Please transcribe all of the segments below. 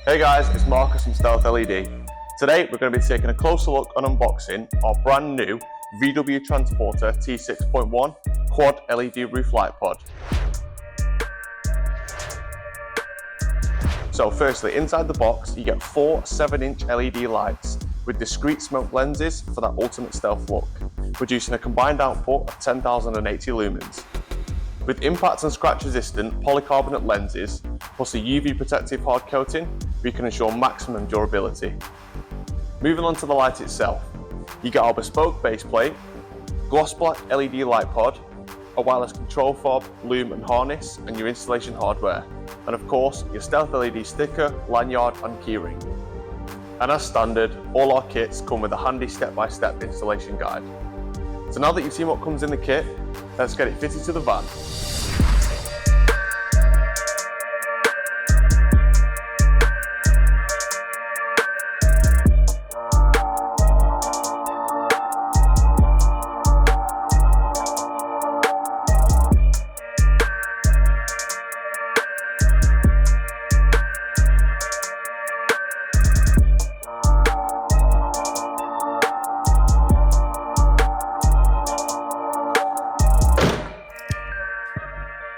Hey guys, it's Marcus from Stealth LED. Today we're going to be taking a closer look and unboxing our brand new VW Transporter T6.1 quad LED roof light pod. So firstly, inside the box you get 4 7-inch LED lights with discrete smoke lenses for that ultimate stealth look, producing a combined output of 10,080 lumens. With impact and scratch resistant polycarbonate lenses plus a UV protective hard coating, we can ensure maximum durability. Moving on to the light itself, you get our bespoke base plate, gloss black LED light pod, a wireless control fob, loom and harness, and your installation hardware, and of course your Stealth LED sticker, lanyard and keyring. And as standard, all our kits come with a handy step-by-step installation guide. So now that you've seen what comes in the kit, let's get it fitted to the van.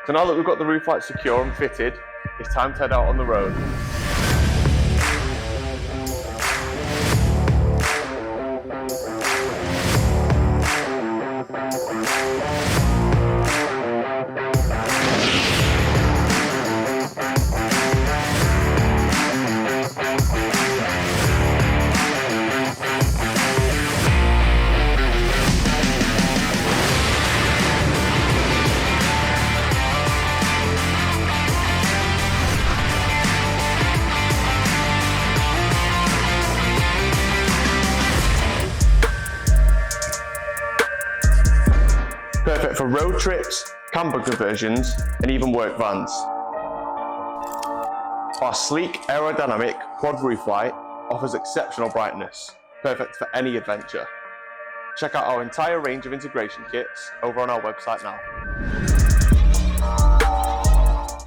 So now that we've got the roof light secure and fitted, it's time to head out on the road. Perfect for road trips, camper conversions, and even work vans. Our sleek aerodynamic quad roof light offers exceptional brightness, perfect for any adventure. Check out our entire range of integration kits over on our website now.